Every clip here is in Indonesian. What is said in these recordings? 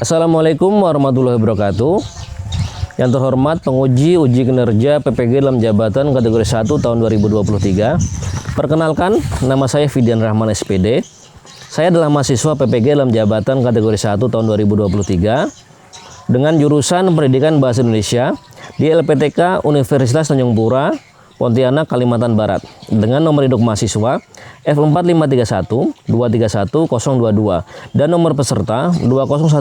Assalamualaikum warahmatullahi wabarakatuh. Yang terhormat penguji uji kinerja PPG dalam jabatan kategori 1 tahun 2023. Perkenalkan, nama saya Fidian Rahman SPD. Saya adalah mahasiswa PPG dalam jabatan kategori 1 tahun 2023 dengan jurusan Pendidikan Bahasa Indonesia di LPTK Universitas Tanjung Pura, Pontianak, Kalimantan Barat dengan nomor induk mahasiswa F4531 231022 dan nomor peserta 2016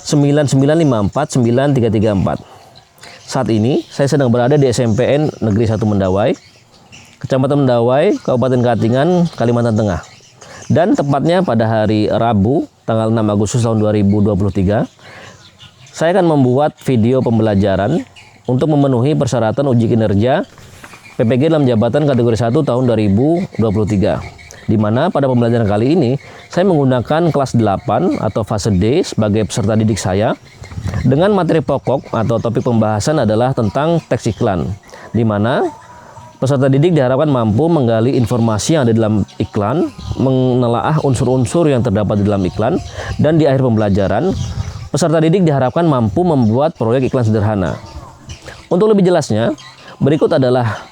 9954 9334. Saat ini saya sedang berada di SMPN Negeri 1 Mendawai, Kecamatan Mendawai, Kabupaten Katingan, Kalimantan Tengah. Dan tepatnya pada hari Rabu tanggal 6 Agustus tahun 2023, saya akan membuat video pembelajaran untuk memenuhi persyaratan uji kinerja PPG dalam jabatan kategori 1 tahun 2023, di mana pada pembelajaran kali ini saya menggunakan kelas 8 atau fase D sebagai peserta didik saya dengan materi pokok atau topik pembahasan adalah tentang teks iklan, di mana peserta didik diharapkan mampu menggali informasi yang ada dalam iklan, menelaah unsur-unsur yang terdapat di dalam iklan, dan di akhir pembelajaran peserta didik diharapkan mampu membuat proyek iklan sederhana. Untuk lebih jelasnya, berikut adalah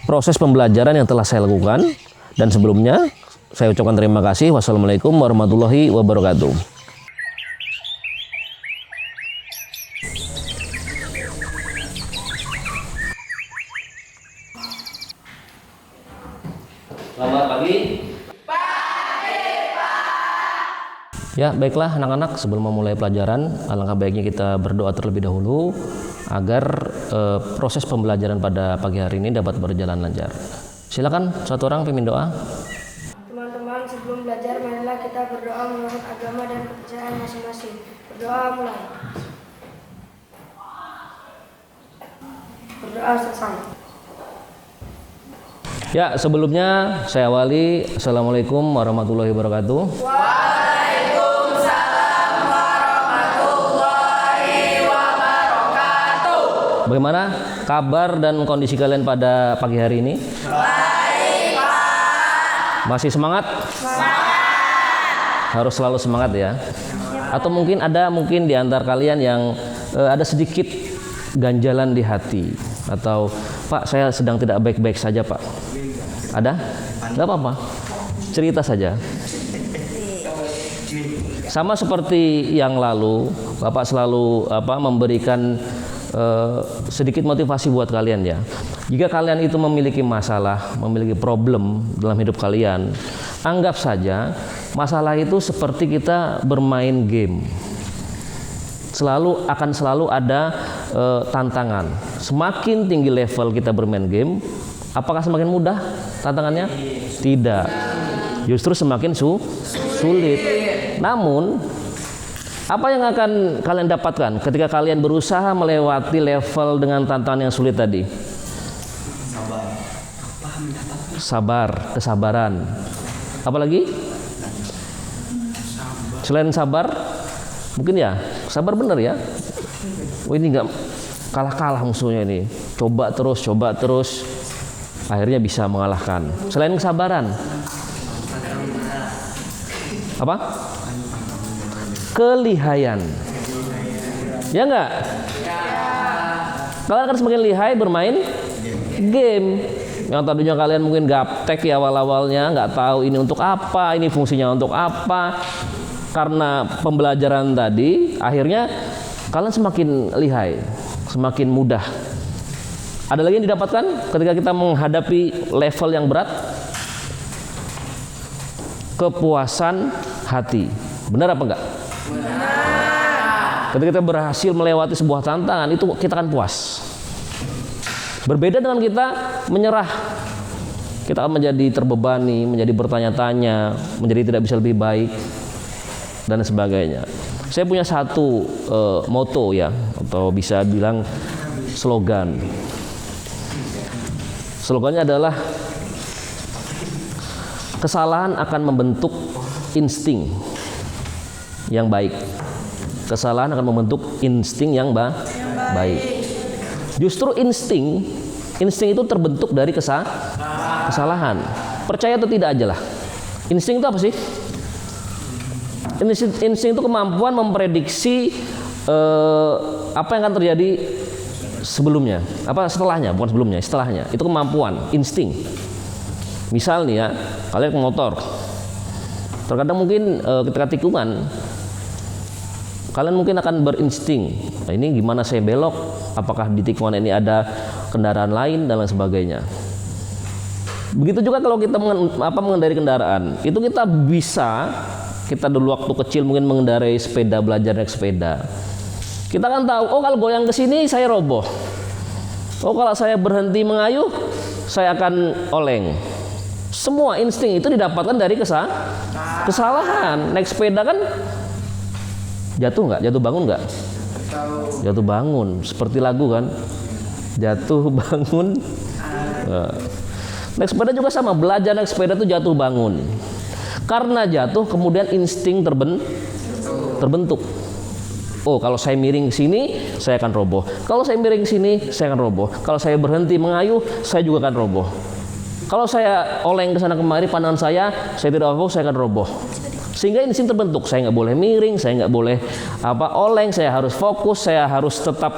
proses pembelajaran yang telah saya lakukan, dan sebelumnya saya ucapkan terima kasih. Wassalamualaikum warahmatullahi wabarakatuh. Selamat pagi. Ya, baiklah anak-anak, sebelum memulai pelajaran, alangkah baiknya kita berdoa terlebih dahulu agar proses pembelajaran pada pagi hari ini dapat berjalan lancar. Silakan satu orang pimpin doa. Teman-teman, sebelum belajar marilah kita berdoa menurut agama dan kepercayaan masing-masing. Berdoa mulai. Berdoa selesai. Ya, sebelumnya saya awali. Assalamualaikum warahmatullahi wabarakatuh. Bagaimana kabar dan kondisi kalian pada pagi hari ini? Baik, Pak. Masih semangat? Semangat. Harus selalu semangat ya. Atau mungkin ada di antar kalian yang ada sedikit ganjalan di hati, atau Pak, saya sedang tidak baik-baik saja, Pak. Ada? Enggak apa-apa. Cerita saja. Sama seperti yang lalu, Bapak selalu memberikan sedikit motivasi buat kalian ya. Jika kalian itu memiliki masalah, memiliki problem dalam hidup kalian, anggap saja masalah itu seperti kita bermain game. Akan selalu ada tantangan. Semakin tinggi level kita bermain game, apakah semakin mudah tantangannya? Tidak. Justru semakin sulit. Namun apa yang akan kalian dapatkan ketika kalian berusaha melewati level dengan tantangan yang sulit tadi? Sabar, kesabaran. Apalagi? Selain sabar, mungkin ya, sabar benar ya. Oh, ini nggak kalah-kalah musuhnya ini. Coba terus, akhirnya bisa mengalahkan. Selain kesabaran, apa? Kelihayan. Ya enggak? Ya. Kalian akan semakin lihai bermain game. Yang tadinya kalian mungkin gaptek ya awal-awalnya, nggak tahu ini untuk apa, ini fungsinya untuk apa. Karena pembelajaran tadi, akhirnya kalian semakin lihai, semakin mudah. Ada lagi yang didapatkan ketika kita menghadapi level yang berat? Kepuasan hati. Benar apa enggak? Ketika kita berhasil melewati sebuah tantangan, itu kita akan puas. Berbeda dengan kita menyerah. Kita akan menjadi terbebani, menjadi bertanya-tanya, menjadi tidak bisa lebih baik, dan sebagainya. Saya punya satu moto ya, atau bisa bilang slogan. Slogannya adalah kesalahan akan membentuk insting yang baik. Kesalahan akan membentuk insting yang baik. Justru insting itu terbentuk dari kesalahan. Percaya atau tidak aja lah. Insting itu apa sih? Insting itu kemampuan memprediksi apa yang akan terjadi sebelumnya, setelahnya, bukan sebelumnya, setelahnya. Itu kemampuan, insting. Misal nih ya, kalian ke motor, terkadang mungkin ketika tikungan, kalian mungkin akan berinsting, nah, ini gimana saya belok, apakah di tikungan ini ada kendaraan lain dan lain sebagainya. Begitu juga kalau kita mengendarai kendaraan, itu kita dulu waktu kecil mungkin mengendarai sepeda, belajar naik sepeda. Kita kan tahu, oh kalau goyang ke sini saya roboh. Oh kalau saya berhenti mengayuh, saya akan oleng. Semua insting itu didapatkan dari kesalahan. Naik sepeda kan jatuh nggak? Jatuh bangun nggak? Jatuh bangun. Seperti lagu kan? Jatuh bangun. Naik sepeda juga sama. Belajar naik sepeda itu jatuh bangun. Karena jatuh kemudian insting terbentuk. Oh, kalau saya miring ke sini, saya akan roboh. Kalau saya miring ke sini, saya akan roboh. Kalau saya berhenti mengayuh, saya juga akan roboh. Kalau saya oleng ke sana kemari, pandangan saya tidak roboh, saya akan roboh. Sehingga insting terbentuk. Saya nggak boleh miring, saya nggak boleh oleng, saya harus fokus, saya harus tetap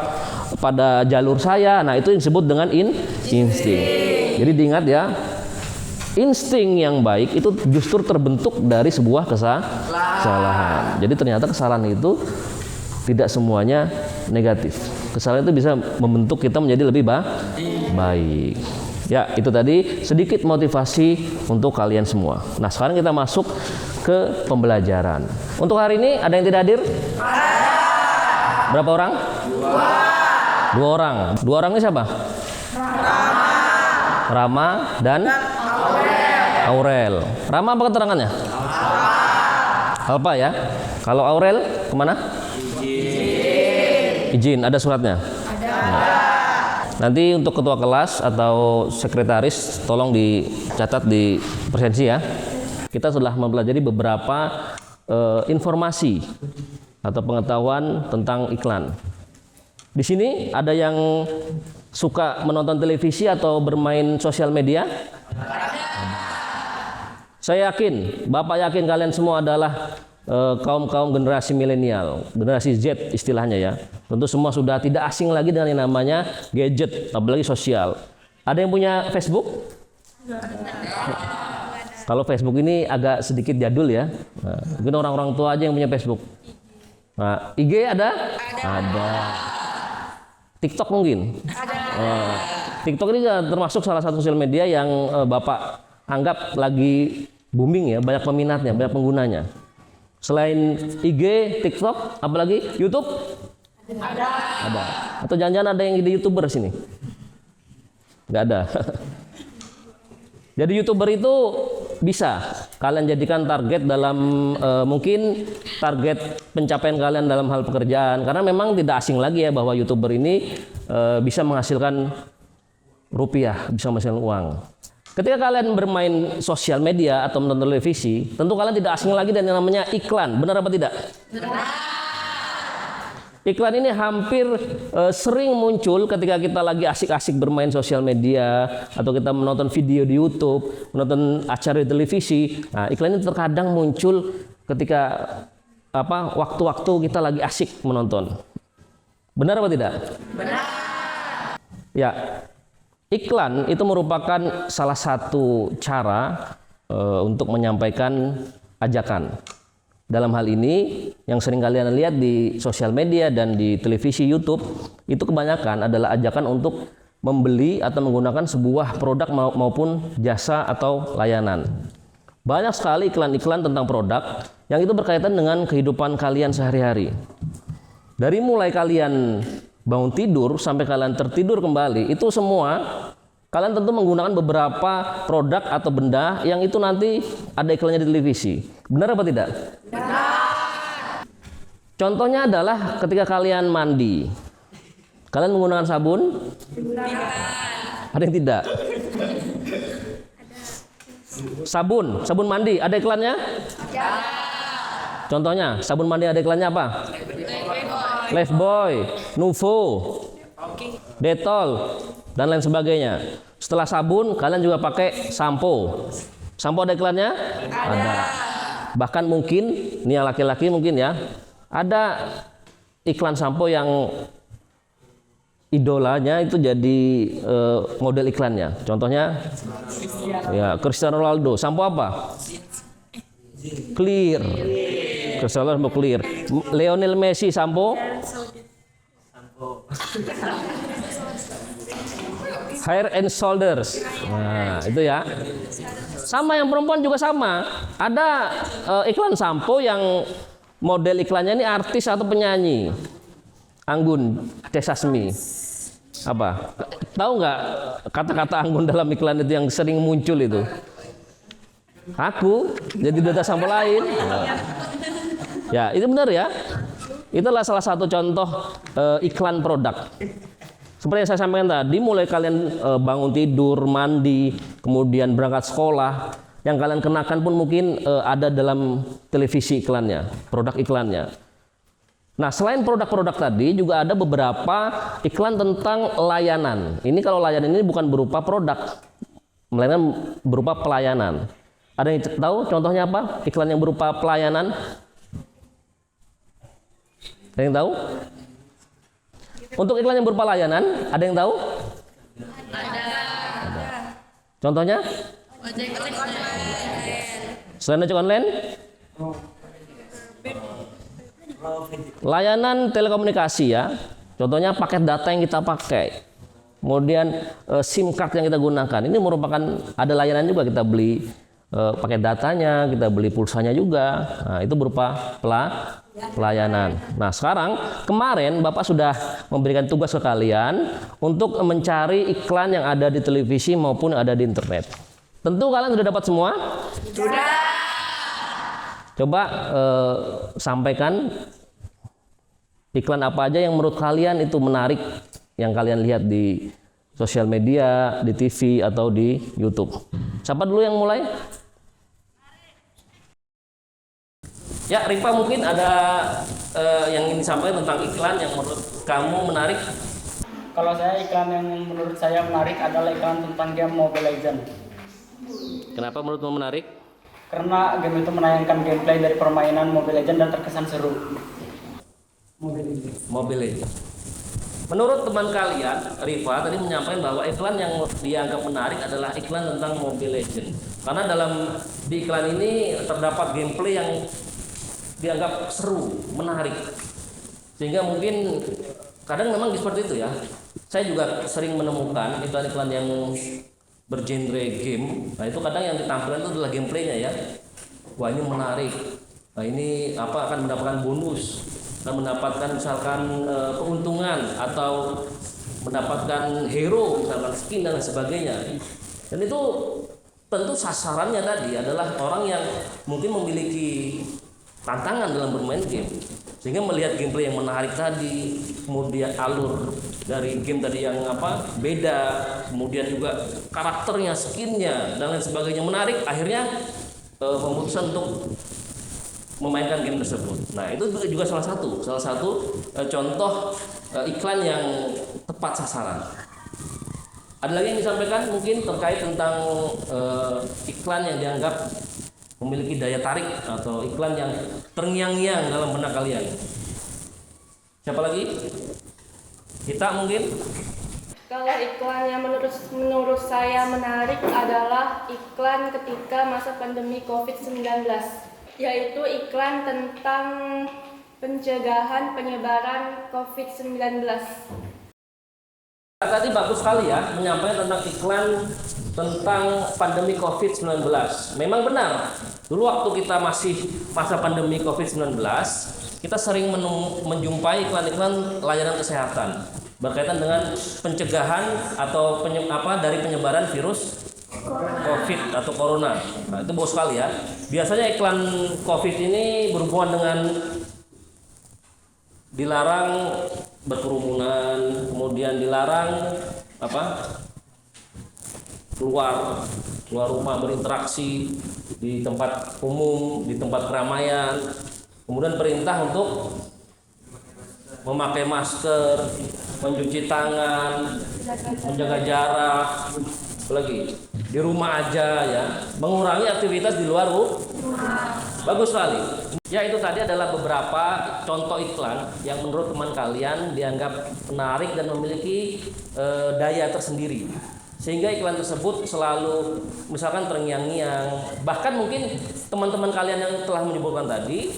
pada jalur saya. Nah, itu yang disebut dengan insting. Jadi diingat ya, insting yang baik itu justru terbentuk dari sebuah kesalahan. Jadi ternyata kesalahan itu tidak semuanya negatif. Kesalahan itu bisa membentuk kita menjadi lebih baik. Ya, itu tadi sedikit motivasi untuk kalian semua. Nah, sekarang kita masuk ke pembelajaran. Untuk hari ini ada yang tidak hadir? Berapa orang? Dua orang. Dua orang ini siapa? Rama dan Aurel. Rama apa keterangannya? Alpa ya. Kalau Aurel kemana? Izin, ada suratnya? Ada. Nanti untuk ketua kelas atau sekretaris tolong dicatat di presensi ya. Kita sudah mempelajari beberapa informasi atau pengetahuan tentang iklan. Di sini ada yang suka menonton televisi atau bermain sosial media? Saya yakin, Bapak yakin kalian semua adalah kaum generasi milenial, generasi Z istilahnya ya. Tentu semua sudah tidak asing lagi dengan yang namanya gadget, apalagi sosial. Ada yang punya Facebook? Kalau Facebook ini agak sedikit jadul ya. Nah, mungkin orang-orang tua aja yang punya Facebook. Nah, IG ada? Ada. TikTok mungkin? Ada. TikTok ini termasuk salah satu sosial media yang Bapak anggap lagi booming ya, banyak peminatnya, banyak penggunanya. Selain IG, TikTok, apalagi YouTube? Ada. Atau jangan-jangan ada yang jadi YouTuber sini? Nggak ada. Jadi YouTuber itu bisa kalian jadikan target dalam mungkin target pencapaian kalian dalam hal pekerjaan. Karena memang tidak asing lagi ya bahwa YouTuber ini bisa menghasilkan rupiah, bisa menghasilkan uang. Ketika kalian bermain sosial media atau menonton televisi, tentu kalian tidak asing lagi dengan yang namanya iklan. Benar apa tidak? Benar. Iklan ini hampir sering muncul ketika kita lagi asik-asik bermain sosial media atau kita menonton video di YouTube, menonton acara di televisi. Nah, iklan ini terkadang muncul ketika waktu-waktu kita lagi asik menonton. Benar apa tidak? Benar. Ya. Iklan itu merupakan salah satu cara untuk menyampaikan ajakan. Dalam hal ini yang sering kalian lihat di sosial media dan di televisi YouTube itu kebanyakan adalah ajakan untuk membeli atau menggunakan sebuah produk maupun jasa atau layanan. Banyak sekali iklan-iklan tentang produk yang itu berkaitan dengan kehidupan kalian sehari-hari. Dari mulai kalian bangun tidur sampai kalian tertidur kembali, itu semua kalian tentu menggunakan beberapa produk atau benda yang itu nanti ada iklannya di televisi. Benar apa tidak? Benar. Contohnya adalah ketika kalian mandi, kalian menggunakan sabun? Benar. Ada yang tidak? Sabun mandi ada iklannya? Ya. Contohnya sabun mandi ada iklannya apa? Lifebuoy, Nuvo, Dettol, dan lain sebagainya. Setelah sabun, kalian juga pakai sampo. Sampo ada iklannya? Ada. Bahkan mungkin ini yang laki-laki mungkin ya, ada iklan sampo yang idolanya itu jadi model iklannya. Contohnya ya Cristiano Ronaldo, sampo apa? Clear. Cristiano Ronaldo clear. Lionel Messi sampo Hair and Shoulders. Nah, itu ya. Sama yang perempuan juga sama. Ada iklan sampo yang model iklannya ini artis atau penyanyi. Anggun C. Sasmi. Apa? Tahu nggak kata-kata Anggun dalam iklan itu yang sering muncul itu? Aku jadi duta sampo lain. Ya, itu benar ya. Itulah salah satu contoh iklan produk. Seperti yang saya sampaikan tadi, mulai kalian bangun tidur, mandi, kemudian berangkat sekolah, yang kalian kenakan pun mungkin ada dalam televisi iklannya, produk iklannya. Nah, selain produk-produk tadi, juga ada beberapa iklan tentang layanan. Ini kalau layanan ini bukan berupa produk, melainkan berupa pelayanan. Ada yang tahu contohnya apa? Iklan yang berupa pelayanan? Ada yang tahu? Untuk iklan yang berupa layanan, ada yang tahu? Ada. Contohnya? Ojek online. Selain ojek online? Layanan telekomunikasi ya. Contohnya paket data yang kita pakai. Kemudian SIM card yang kita gunakan. Ini merupakan ada layanan juga, kita beli paket datanya, kita beli pulsanya juga. Nah, itu berupa pelayanan. Nah, sekarang kemarin Bapak sudah memberikan tugas ke kalian untuk mencari iklan yang ada di televisi maupun ada di internet. Tentu kalian sudah dapat semua? Sudah. Coba sampaikan iklan apa aja yang menurut kalian itu menarik yang kalian lihat di sosial media, di TV atau di YouTube. Siapa dulu yang mulai? Ya, Rifa mungkin ada yang ingin disampaikan tentang iklan yang menurut kamu menarik? Kalau saya, iklan yang menurut saya menarik adalah iklan tentang game Mobile Legends. Kenapa menurutmu menarik? Karena game itu menayangkan gameplay dari permainan Mobile Legends dan terkesan seru. Mobile Legends. Menurut teman kalian, Rifa tadi menyampaikan bahwa iklan yang dianggap menarik adalah iklan tentang Mobile Legends. Karena di iklan ini terdapat gameplay yang dianggap seru, menarik. Sehingga mungkin kadang memang seperti itu ya. Saya juga sering menemukan iklan-iklan yang bergenre game. Nah, itu kadang yang ditampilkan itu adalah gameplaynya ya. Wah, ini menarik. Nah, ini akan mendapatkan bonus, dan mendapatkan misalkan keuntungan atau mendapatkan hero, misalkan skin dan sebagainya. Dan itu tentu sasarannya tadi adalah orang yang mungkin memiliki tantangan dalam bermain game, sehingga melihat gameplay yang menarik tadi, kemudian alur dari game tadi yang beda, kemudian juga karakternya, skinnya dan lain sebagainya menarik, akhirnya memutuskan untuk memainkan game tersebut. Nah, itu juga salah satu contoh iklan yang tepat sasaran. Ada lagi yang disampaikan mungkin terkait tentang iklan yang dianggap memiliki daya tarik atau iklan yang terngiang-ngiang dalam benak kalian. Siapa lagi? Kita mungkin? Kalau iklan yang menurut saya menarik adalah iklan ketika masa pandemi COVID-19, yaitu iklan tentang pencegahan penyebaran COVID-19. Tadi bagus sekali ya menyampaikan tentang iklan tentang pandemi COVID-19. Memang benar, dulu waktu kita masih masa pandemi COVID-19, kita sering menjumpai iklan-iklan layanan kesehatan berkaitan dengan pencegahan atau dari penyebaran virus COVID atau Corona. Nah, itu bagus sekali ya. Biasanya iklan COVID ini berhubungan dengan dilarang berkerumunan, kemudian dilarang keluar rumah, berinteraksi di tempat umum, di tempat keramaian. Kemudian perintah untuk memakai masker, mencuci tangan, menjaga jarak, apalagi di rumah aja ya, mengurangi aktivitas di luar rumah. bagus sekali. Ya, itu tadi adalah beberapa contoh iklan yang menurut teman kalian dianggap menarik dan memiliki daya tersendiri. Sehingga iklan tersebut selalu misalkan terngiang-ngiang. Bahkan mungkin teman-teman kalian yang telah menyebutkan tadi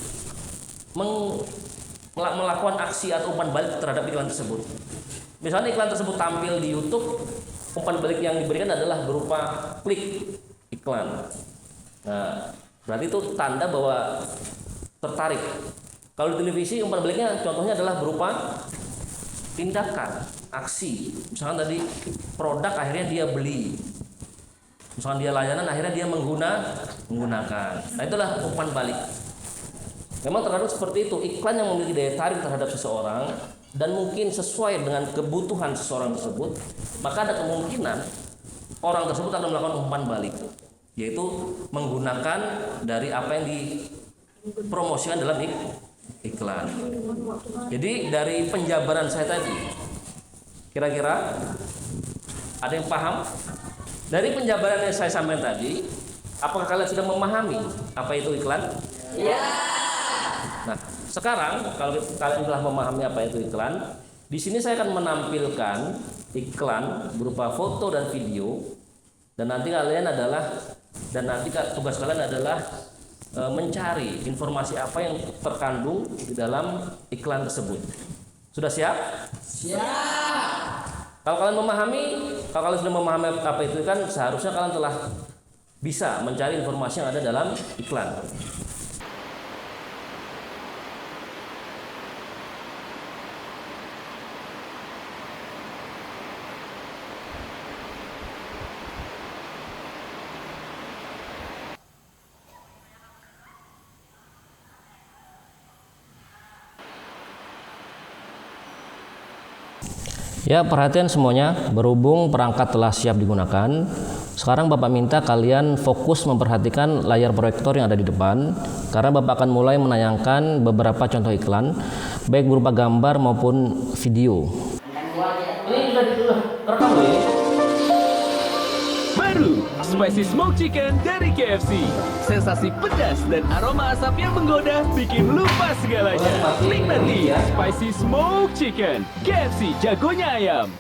melakukan aksi atau umpan balik terhadap iklan tersebut. Misalnya iklan tersebut tampil di YouTube, umpan balik yang diberikan adalah berupa klik iklan. Nah, berarti itu tanda bahwa tertarik. Kalau di televisi umpan baliknya contohnya adalah berupa tindakan, aksi. Misalkan tadi produk akhirnya dia beli. Misalkan dia layanan akhirnya dia menggunakan. Nah, itulah umpan balik. Memang terkadang seperti itu, iklan yang memiliki daya tarik terhadap seseorang dan mungkin sesuai dengan kebutuhan seseorang tersebut, maka ada kemungkinan orang tersebut akan melakukan umpan balik, yaitu menggunakan dari apa yang dipromosikan dalam iklan. Jadi dari penjabaran saya tadi, kira-kira ada yang paham? Dari penjabaran yang saya sampaikan tadi, apakah kalian sudah memahami apa itu iklan? Ya. Nah, sekarang kalau kalian telah memahami apa itu iklan, di sini saya akan menampilkan iklan berupa foto dan video, dan nanti tugas kalian adalah mencari informasi apa yang terkandung di dalam iklan tersebut. Sudah siap? Siap. Kalau kalian sudah memahami apa itu iklan, seharusnya kalian telah bisa mencari informasi yang ada dalam iklan. Ya, perhatian semuanya, berhubung perangkat telah siap digunakan, sekarang Bapak minta kalian fokus memperhatikan layar proyektor yang ada di depan, karena Bapak akan mulai menayangkan beberapa contoh iklan, baik berupa gambar maupun video. Ini sudah direkam loh ini. Baru, Spicy Smoke Chicken dari KFC. Sensasi pedas dan aroma asap yang menggoda bikin lupa segalanya. Nikmati Spicy Smoke Chicken, KFC jagonya ayam.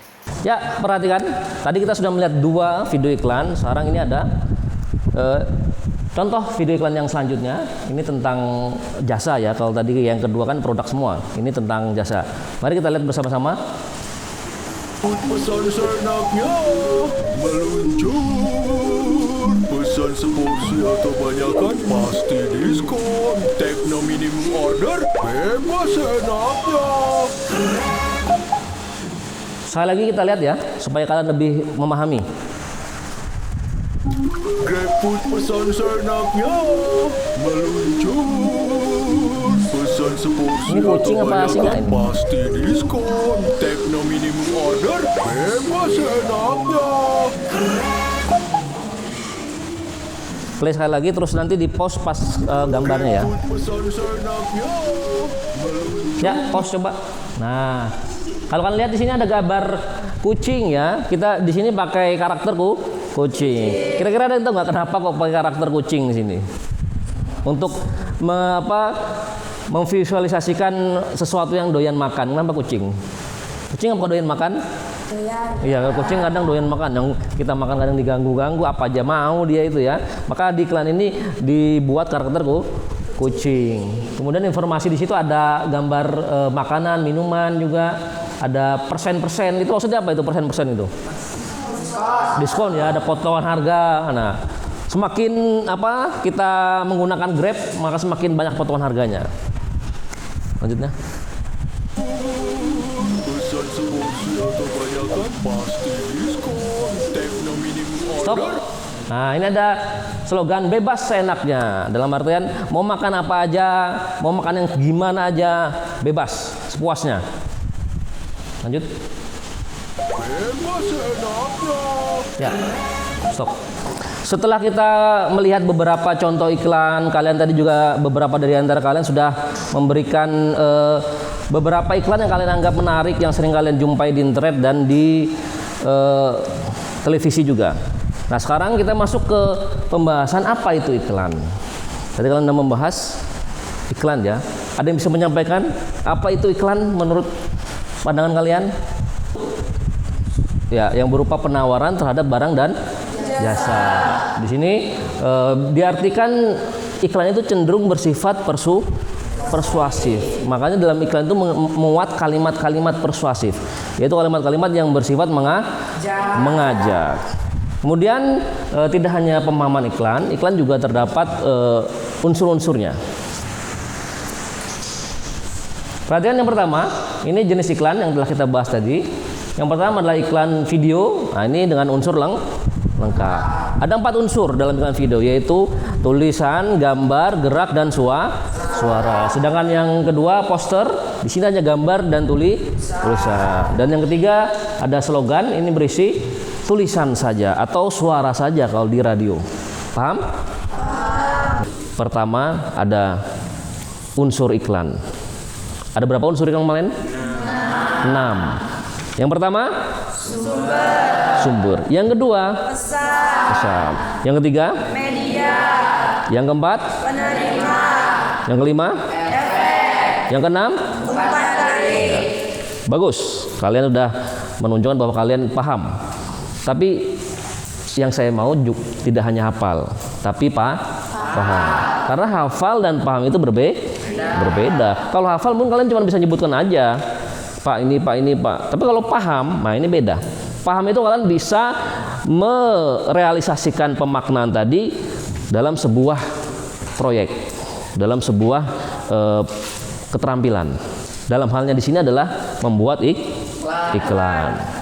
Ya, perhatikan. Tadi kita sudah melihat 2 video iklan. Sekarang ini ada contoh video iklan yang selanjutnya. Ini tentang jasa ya. Kalau tadi yang kedua kan produk semua. Ini tentang jasa. Mari kita lihat bersama-sama. Pesan seenaknya meluncur, pesan seporsi atau banyakan pasti diskon. Tekno minimum order bebas seenaknya. Sekali lagi kita lihat ya, supaya kalian lebih memahami. GrabFood pesan seenaknya meluncur, pesan seporsi Ini kucing atau apa singa banyakan ini? pasti diskon. Tekno minimum order bebas seenaknya. Play sekali lagi, terus nanti di pause pas gambarnya ya. Pesan seenaknya meluncur. Ya, pause coba. Nah, kalau kalian lihat di sini ada gambar kucing ya. Kita di sini pakai karakter kucing. Kira-kira ada yang tahu nggak kenapa kok pakai karakter kucing di sini? Untuk memvisualisasikan sesuatu yang doyan makan. Kenapa kucing? Kucing apa doyan makan? Iya, kucing kadang doyan makan. Yang kita makan kadang diganggu-ganggu, apa aja mau dia itu ya. Maka di iklan ini dibuat karakter kucing. Kemudian informasi di situ ada gambar makanan, minuman juga. Ada persen-persen. Itu maksudnya apa itu persen-persen itu? Diskon ya, ada potongan harga. Nah, semakin kita menggunakan Grab, maka semakin banyak potongan harganya. Lanjutnya. Pesan seporsi atau banyakan pasti diskon. Tekno minimum order. Stop. Nah, ini ada slogan bebas seenaknya. Dalam artian mau makan apa aja, mau makan yang gimana aja, bebas, sepuasnya. Lanjut. Bebas seenaknya. Ya, stop. Setelah kita melihat beberapa contoh iklan, kalian tadi juga beberapa dari antara kalian sudah memberikan beberapa iklan yang kalian anggap menarik, yang sering kalian jumpai di internet dan di televisi juga. Nah, sekarang kita masuk ke pembahasan apa itu iklan. Tadi kalian sudah membahas iklan ya. Ada yang bisa menyampaikan apa itu iklan menurut pandangan kalian? Ya, yang berupa penawaran terhadap barang dan jasa. Di sini diartikan iklan itu cenderung bersifat persuasif. Makanya dalam iklan itu memuat kalimat-kalimat persuasif, yaitu kalimat-kalimat yang bersifat mengajak. Kemudian tidak hanya pemahaman iklan juga terdapat unsur-unsurnya. Perhatian yang pertama, ini jenis iklan yang telah kita bahas tadi. Yang pertama adalah iklan video. Nah, ini dengan unsur lengkap. Ada 4 unsur dalam iklan video, yaitu tulisan, gambar, gerak, dan suara. Sedangkan yang kedua poster, di sini hanya gambar dan tulisan. Dan yang ketiga ada slogan, ini berisi tulisan saja atau suara saja kalau di radio. Paham? Pertama ada unsur iklan. Ada berapa unsur iklan kemarin? 6. Yang pertama sumber. Yang kedua pesan. Yang ketiga media. Yang keempat penerima. Yang kelima efek. Yang keenam umpan tarik. Bagus, kalian sudah menunjukkan bahwa kalian paham. Tapi yang saya mau tidak hanya hafal, tapi paham. Karena hafal dan paham itu berbeda. Kalau hafal mungkin kalian cuma bisa nyebutkan aja, Pak ini, Pak. Tapi kalau paham, nah ini beda. Paham itu kalian bisa merealisasikan pemaknaan tadi dalam sebuah proyek, dalam sebuah keterampilan. Dalam halnya di sini adalah membuat iklan.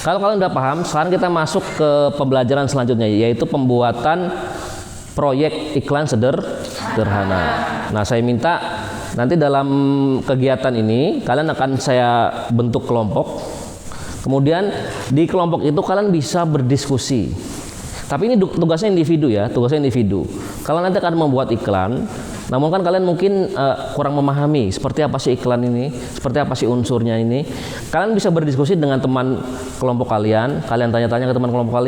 Kalau kalian udah paham, sekarang kita masuk ke pembelajaran selanjutnya, yaitu pembuatan proyek iklan sederhana. Nah, saya minta nanti dalam kegiatan ini kalian akan saya bentuk kelompok. Kemudian di kelompok itu kalian bisa berdiskusi. Tapi ini tugasnya individu ya, tugasnya individu. Kalau nanti akan membuat iklan, namun kan kalian mungkin kurang memahami seperti apa sih iklan ini, seperti apa sih unsurnya ini. Kalian bisa berdiskusi dengan teman kelompok kalian tanya-tanya ke teman kelompok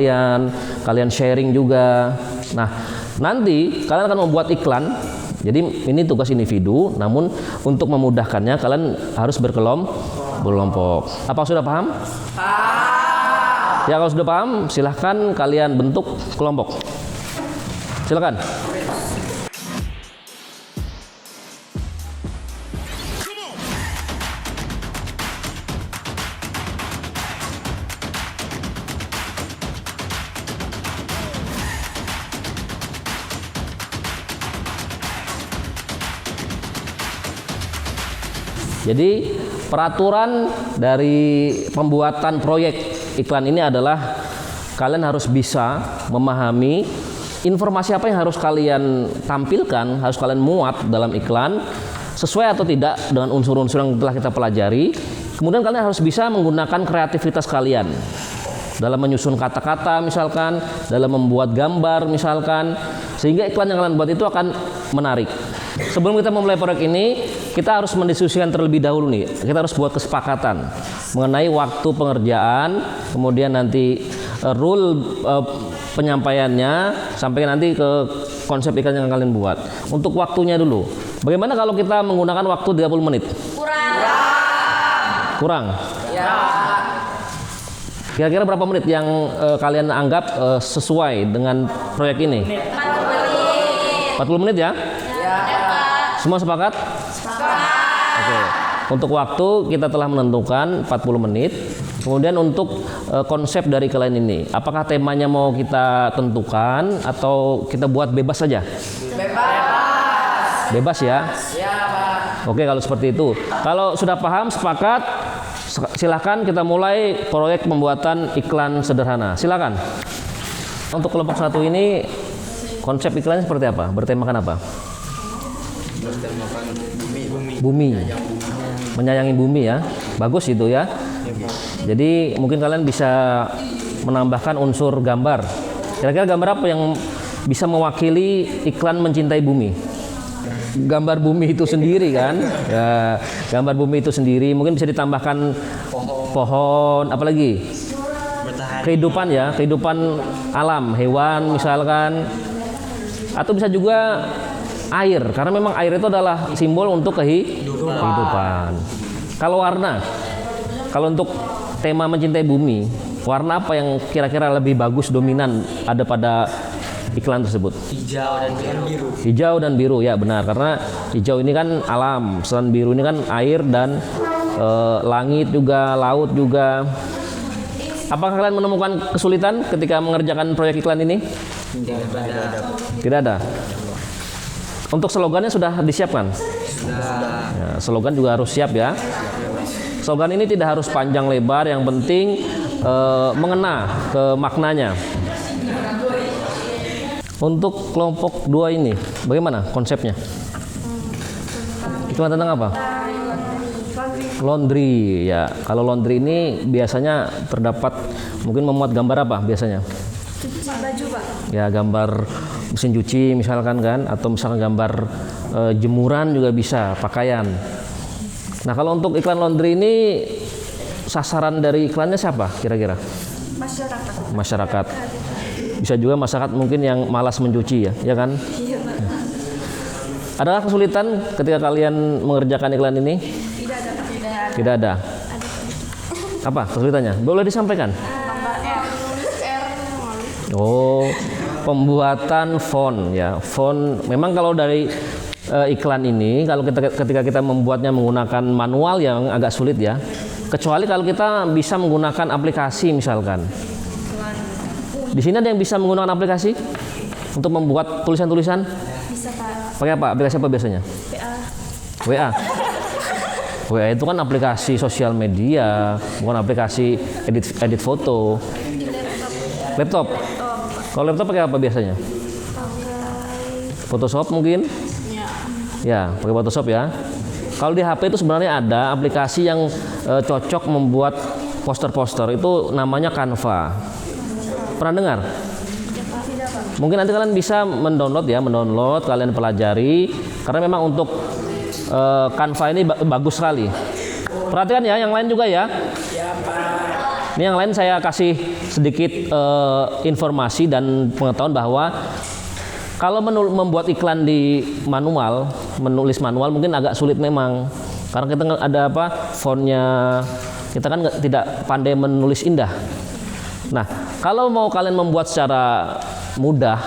kalian sharing juga. Nah, nanti kalian akan membuat iklan. Jadi ini tugas individu, namun untuk memudahkannya kalian harus berkelompok. Apa sudah paham? Ya, kalau sudah paham, silahkan kalian bentuk kelompok. Silakan. Jadi peraturan dari pembuatan proyek iklan ini adalah kalian harus bisa memahami informasi apa yang harus kalian tampilkan, harus kalian muat dalam iklan, sesuai atau tidak dengan unsur-unsur yang telah kita pelajari. Kemudian kalian harus bisa menggunakan kreativitas kalian dalam menyusun kata-kata misalkan, dalam membuat gambar misalkan, sehingga iklan yang kalian buat itu akan menarik. Sebelum kita memulai proyek ini, kita harus mendiskusikan terlebih dahulu nih. Kita harus buat kesepakatan mengenai waktu pengerjaan, kemudian nanti rule penyampaiannya, sampai nanti ke konsep iklan yang kalian buat. Untuk waktunya dulu. Bagaimana kalau kita menggunakan waktu 30 menit? Kurang? Ya. Kira-kira berapa menit yang kalian anggap sesuai dengan proyek ini? 40 menit ya? Semua sepakat? Oke. Untuk waktu kita telah menentukan 40 menit. Kemudian untuk konsep dari iklan ini, apakah temanya mau kita tentukan atau kita buat bebas saja? Bebas ya? Oke, kalau seperti itu. Kalau sudah paham, sepakat, silakan kita mulai proyek pembuatan iklan sederhana. Silakan. Untuk kelompok satu ini, konsep iklannya seperti apa? Bertemakan apa? Bumi. Menyayangi bumi ya. Bagus itu ya. Jadi mungkin kalian bisa menambahkan unsur gambar. Kira-kira gambar apa yang bisa mewakili iklan mencintai bumi? Gambar bumi itu sendiri kan? Ya, gambar bumi itu sendiri. Mungkin bisa ditambahkan pohon, apalagi? Kehidupan ya, kehidupan alam, hewan misalkan. Atau bisa juga Air, karena memang air itu adalah simbol untuk kehidupan. Kalau warna, kalau untuk tema mencintai bumi, warna apa yang kira-kira lebih bagus, dominan ada pada iklan tersebut? Hijau dan biru, ya benar. Karena hijau ini kan alam, sedangkan biru ini kan air dan langit juga, laut juga. Apakah kalian menemukan kesulitan ketika mengerjakan proyek iklan ini? Tidak ada. Untuk slogannya sudah disiapkan? Ya, slogan juga harus siap ya. Slogan ini tidak harus panjang lebar, yang penting mengena ke maknanya. Untuk kelompok 2 ini, bagaimana konsepnya? Iklan tentang apa? Laundry ya. Kalau laundry ini biasanya terdapat mungkin memuat gambar apa biasanya? Baju, Pak. Ya, gambar mesin cuci misalkan kan, atau misalkan gambar jemuran juga bisa, pakaian. Nah, kalau untuk iklan laundry ini sasaran dari iklannya siapa kira-kira? Masyarakat. Masyarakat. Bisa juga masyarakat mungkin yang malas mencuci ya kan? Iya, Pak. Adakah kesulitan ketika kalian mengerjakan iklan ini? Tidak ada. Apa kesulitannya? Boleh disampaikan? Oh, pembuatan font ya. Font memang kalau dari iklan ini, kalau ketika kita membuatnya menggunakan manual yang agak sulit ya. Kecuali kalau kita bisa menggunakan aplikasi misalkan. Di sini ada yang bisa menggunakan aplikasi untuk membuat tulisan-tulisan? Bisa, Pak. Pakai apa? Aplikasi apa biasanya? WA. WA itu kan aplikasi sosial media, bukan aplikasi edit foto. Laptop. Kalau laptop pakai apa biasanya? Photoshop mungkin? Ya, pakai Photoshop ya. Kalau di HP itu sebenarnya ada aplikasi yang cocok membuat poster-poster, itu namanya Canva. Pernah dengar? Mungkin nanti kalian bisa mendownload, kalian pelajari, karena memang untuk Canva ini bagus sekali. Perhatikan ya, yang lain juga ya. Ini yang lain saya kasih sedikit informasi dan pengetahuan bahwa kalau membuat iklan di manual, menulis manual mungkin agak sulit memang. Karena kita ada fontnya, kita kan tidak pandai menulis indah. Nah, kalau mau kalian membuat secara mudah,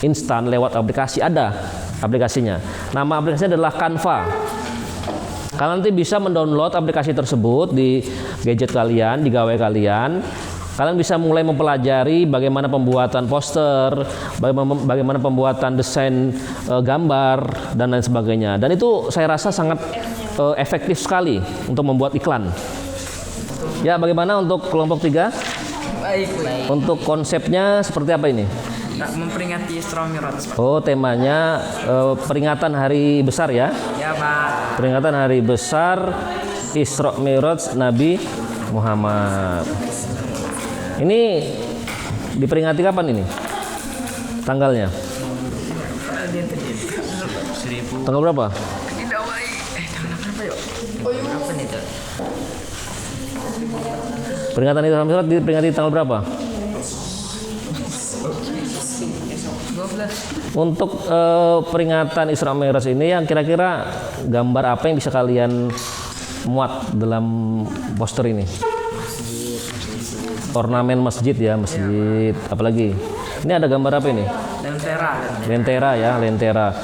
instan lewat aplikasi, ada aplikasinya. Nama aplikasinya adalah Canva. Kalian nanti bisa mendownload aplikasi tersebut di gadget kalian, di gawai kalian. Kalian bisa mulai mempelajari bagaimana pembuatan poster, bagaimana pembuatan desain gambar, dan lain sebagainya. Dan itu saya rasa sangat efektif sekali untuk membuat iklan. Ya, bagaimana untuk kelompok 3? Baik. Untuk konsepnya seperti apa ini? Memperingati Isra Mi'raj. Oh, temanya peringatan hari besar ya? Ya, Pak. Peringatan hari besar Isra Mi'raj Nabi Muhammad. Ini diperingati kapan ini? Tanggalnya? Tanggal berapa? Tidak baik. Tanggal berapa yuk? Apa nih tuh? Peringatan Isra Mi'raj diperingati tanggal berapa? 12. Untuk peringatan Isra Mi'raj ini yang kira-kira gambar apa yang bisa kalian muat dalam poster ini? Ornamen masjid ya, masjid. Apalagi? Ini ada gambar apa ini? Lentera. Lentera ya, lentera.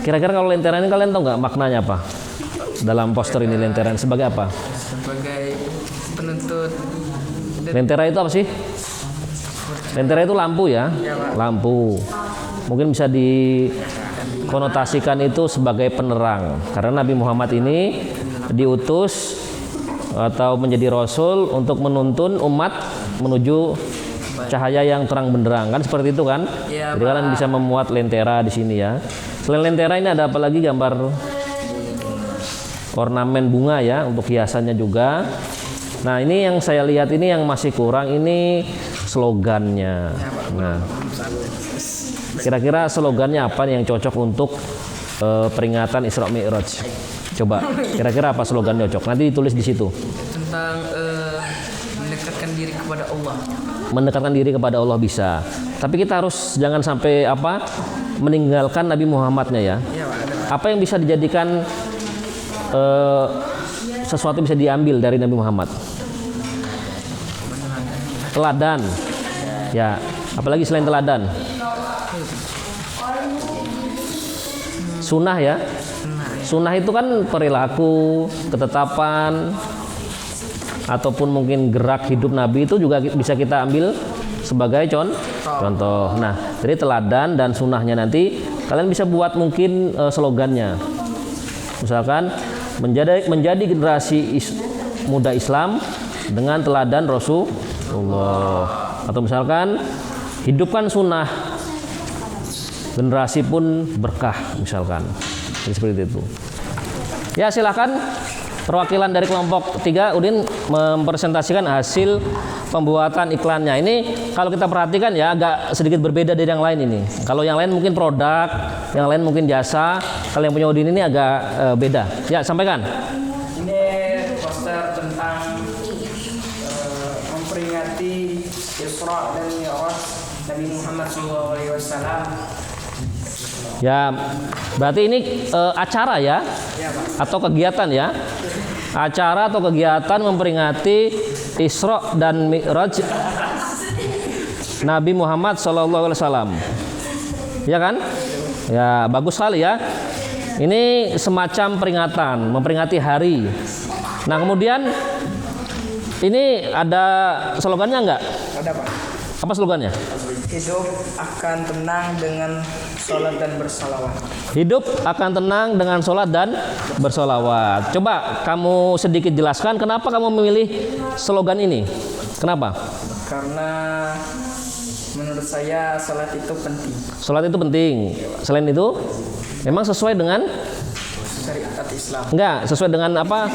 Kira-kira kalau lentera ini kalian tahu nggak maknanya apa? Dalam poster ini lentera ini sebagai apa? Sebagai penuntut. Lentera itu apa sih? Lentera itu lampu ya, lampu. Mungkin bisa dikonotasikan itu sebagai penerang. Karena Nabi Muhammad ini diutus atau menjadi rasul untuk menuntun umat menuju cahaya yang terang benderang, kan seperti itu kan? Ya, jadi kalian bisa memuat lentera di sini ya. Selain lentera ini ada apa lagi gambar ornamen bunga ya untuk hiasannya juga. Nah, ini yang saya lihat ini yang masih kurang ini slogannya. Nah, kira-kira slogannya apa nih yang cocok untuk peringatan Isra Mi'raj? Coba, kira-kira apa slogan cocok? Nanti ditulis di situ. Tentang mendekatkan diri kepada Allah. Mendekatkan diri kepada Allah bisa. Tapi kita harus jangan sampai meninggalkan Nabi Muhammadnya ya. Iya Pak, ada Pak. Apa yang bisa dijadikan sesuatu yang bisa diambil dari Nabi Muhammad? Teladan. Ya, apalagi selain teladan? Sunnah ya. Sunnah itu kan perilaku, ketetapan, ataupun mungkin gerak hidup Nabi itu juga bisa kita ambil sebagai contoh. Nah, jadi teladan dan sunnahnya nanti kalian bisa buat mungkin slogannya. Misalkan menjadi generasi muda Islam dengan teladan Rasulullah. Atau misalkan hidupkan sunnah, generasi pun berkah misalkan. Jadi seperti itu. Ya, silakan perwakilan dari kelompok 3 Udin mempresentasikan hasil pembuatan iklannya. Ini kalau kita perhatikan ya agak sedikit berbeda dari yang lain ini. Kalau yang lain mungkin produk, yang lain mungkin jasa. Kalau yang punya Udin ini agak beda. Ya, sampaikan. Ini poster tentang memperingati Isra dan Mi'raj Nabi Muhammad SAW. Ya, berarti ini acara ya, atau kegiatan ya, acara atau kegiatan memperingati Isra dan Mi'raj Nabi Muhammad SAW. Ya kan? Ya, bagus sekali ya. Ini semacam peringatan, memperingati hari. Nah, kemudian ini ada slogannya enggak? Ada Pak. Apa slogannya? Hidup akan tenang dengan sholat dan bersalawat. Hidup akan tenang dengan sholat dan bersolawat. Coba kamu sedikit jelaskan kenapa kamu memilih slogan ini. Kenapa? Karena menurut saya sholat itu penting. Sholat itu penting. Selain itu, memang sesuai dengan Syariat Islam. enggak sesuai dengan apa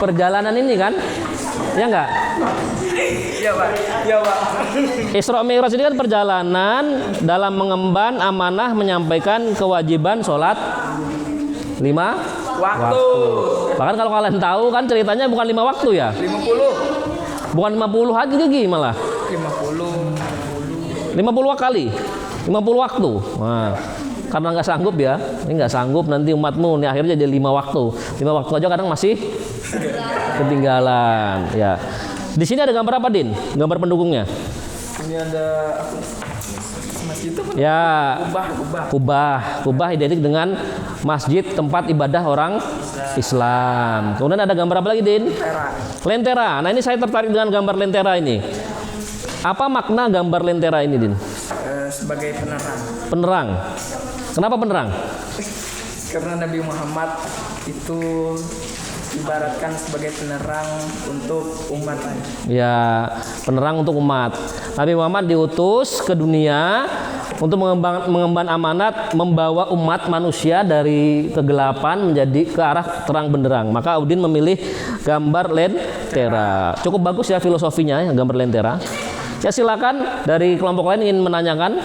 perjalanan ini kan? Ya enggak? Iya Pak. Iya Pak. Isra Mi'raj ini kan perjalanan dalam mengemban amanah menyampaikan kewajiban sholat 5 waktu. Bahkan kalau kalian tahu kan ceritanya bukan 5 waktu ya. 50. Bukan 50 lagi malah. 50. 50 kali. 50 waktu. Nah, karena nggak sanggup ya. Ini nggak sanggup nanti umatmu nih akhirnya jadi 5 waktu. 5 waktu aja kadang masih ketinggalan ya. Di sini ada gambar apa, Din? Gambar pendukungnya. Ini ada masjid itu Ya, kubah. Kubah identik dengan masjid tempat ibadah orang Islam. Kemudian ada gambar apa lagi, Din? Lentera. Nah, ini saya tertarik dengan gambar lentera ini. Apa makna gambar lentera ini, Din? Sebagai penerang. Penerang. Kenapa penerang? Karena Nabi Muhammad itu ibaratkan sebagai penerang untuk umat. Ya, penerang untuk umat. Nabi Muhammad diutus ke dunia untuk mengemban amanat membawa umat manusia dari kegelapan menjadi ke arah terang benderang. Maka Udin memilih gambar lentera. Cukup bagus ya filosofinya ya, gambar lentera. Ya, silakan dari kelompok lain ingin menanyakan.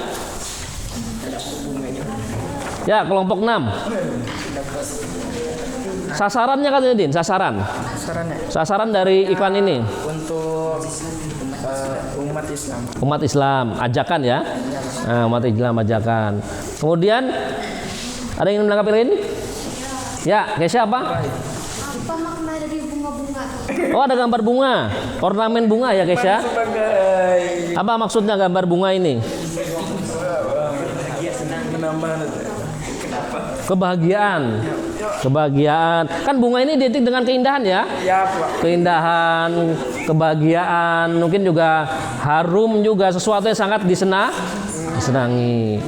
Ya, kelompok 6. Sasarannya katanya, Din, sasaran. Sasaran dari iklan ini. Untuk umat Islam. Umat Islam, ajakan ya. Nah, umat Islam ajakan. Kemudian ada yang ingin menanggapi lain? Ya, Kesha apa? Apa makna dari bunga-bunga? Oh, ada gambar bunga, ornamen bunga ya, Kesha. Sebagai Apa maksudnya gambar bunga ini? menambah Kebahagiaan. Kebahagiaan. Kan bunga ini identik dengan keindahan ya. ya Pak. Keindahan, kebahagiaan, mungkin juga harum juga, sesuatu yang sangat disenangi.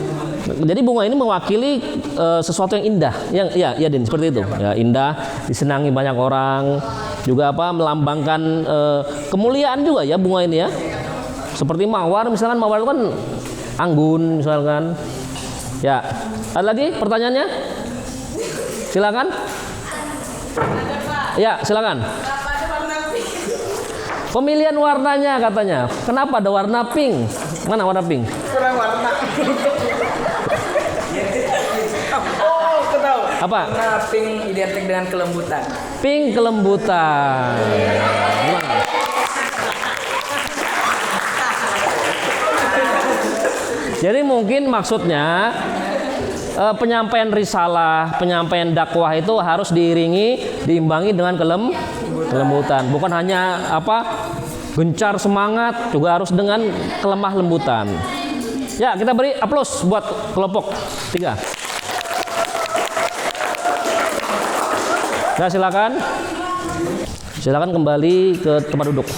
Jadi bunga ini mewakili sesuatu yang indah. Yang ya Din, seperti itu. Ya, indah, disenangi banyak orang. Juga apa melambangkan kemuliaan juga ya bunga ini ya. Seperti mawar misalkan, mawar itu kan anggun misalkan. Ya. Ada lagi pertanyaannya? Silakan. Ya, silakan. Pemilihan warnanya katanya. Kenapa ada warna pink? Mana warna pink? Kurang warna. Oh, ketahu. Apa? Karena pink identik dengan kelembutan. Pink kelembutan. Gimana? Jadi mungkin maksudnya penyampaian risalah, penyampaian dakwah itu harus diimbangi dengan kelembutan. Bukan hanya gencar semangat, juga harus dengan kelemah lembutan. Ya, kita beri aplaus buat kelompok 3. Ya, silakan. Silakan kembali ke tempat duduk.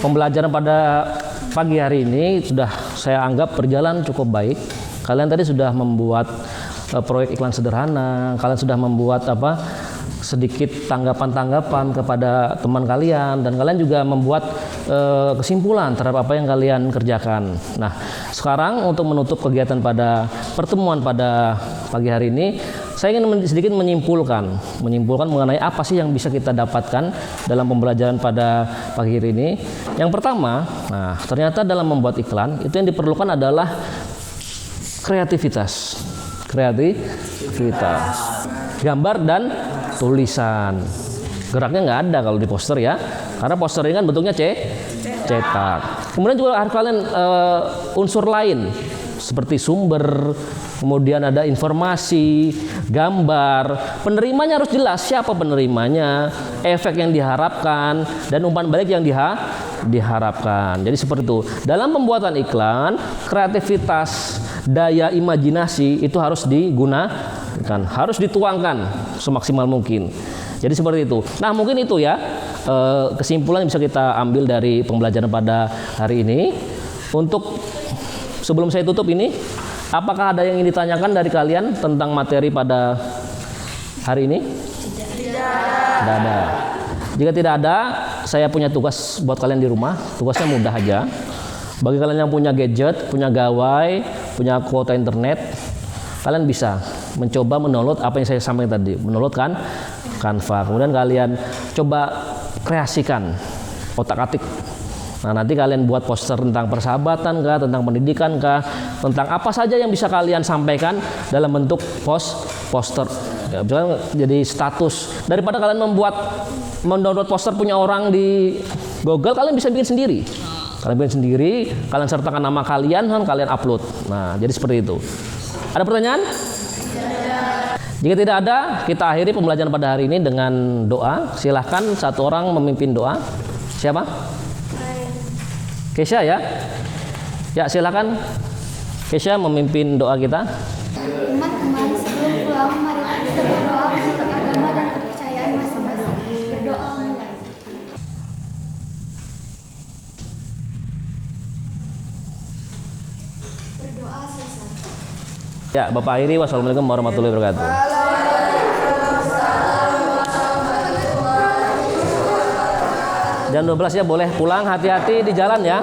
Pembelajaran pada pagi hari ini sudah saya anggap berjalan cukup baik. Kalian tadi sudah membuat proyek iklan sederhana, kalian sudah membuat sedikit tanggapan-tanggapan kepada teman kalian, dan kalian juga membuat kesimpulan terhadap apa yang kalian kerjakan. Nah, sekarang untuk menutup kegiatan pada pertemuan pada pagi hari ini, saya ingin sedikit menyimpulkan mengenai apa sih yang bisa kita dapatkan dalam pembelajaran pada pagi hari ini. Yang pertama, ternyata dalam membuat iklan itu yang diperlukan adalah kreativitas, gambar dan tulisan. Geraknya nggak ada kalau di poster ya, karena poster ini kan bentuknya cetak. Kemudian juga harus kalian unsur lain seperti sumber, kemudian ada informasi, gambar, penerimanya harus jelas siapa penerimanya, efek yang diharapkan, dan umpan balik yang diharapkan. Jadi seperti itu. Dalam pembuatan iklan, kreativitas, daya imajinasi itu harus digunakan, harus dituangkan semaksimal mungkin. Jadi seperti itu. Nah, mungkin itu ya kesimpulan yang bisa kita ambil dari pembelajaran pada hari ini. Untuk sebelum saya tutup ini, apakah ada yang ingin ditanyakan dari kalian tentang materi pada hari ini? Tidak ada. Jika tidak ada, saya punya tugas buat kalian di rumah. Tugasnya mudah aja. Bagi kalian yang punya gadget, punya gawai, punya kuota internet, kalian bisa mencoba mendownload apa yang saya sampaikan tadi, mendownload Canva. Kemudian kalian coba kreasikan, otak-atik. Nah, nanti kalian buat poster tentang persahabatan kah, tentang pendidikan kah, tentang apa saja yang bisa kalian sampaikan dalam bentuk poster. Ya, misalkan jadi status. Daripada kalian mendownload poster punya orang di Google, kalian bisa bikin sendiri. Kalian sertakan nama kalian, kalian upload. Nah, jadi seperti itu. Ada pertanyaan? Jika tidak ada, kita akhiri pembelajaran pada hari ini dengan doa. Silahkan satu orang memimpin doa. Siapa? Kesha ya? Ya, silakan Kesha memimpin doa kita. Teman-teman, sebelum pulang mari kita berdoa untuk agama dan kepercayaan masing-masing. Berdoa mulai. Berdoa selesai. Ya, Bapak akhiri. Wassalamualaikum warahmatullahi wabarakatuh. Jam 12 ya, boleh pulang, hati-hati di jalan ya.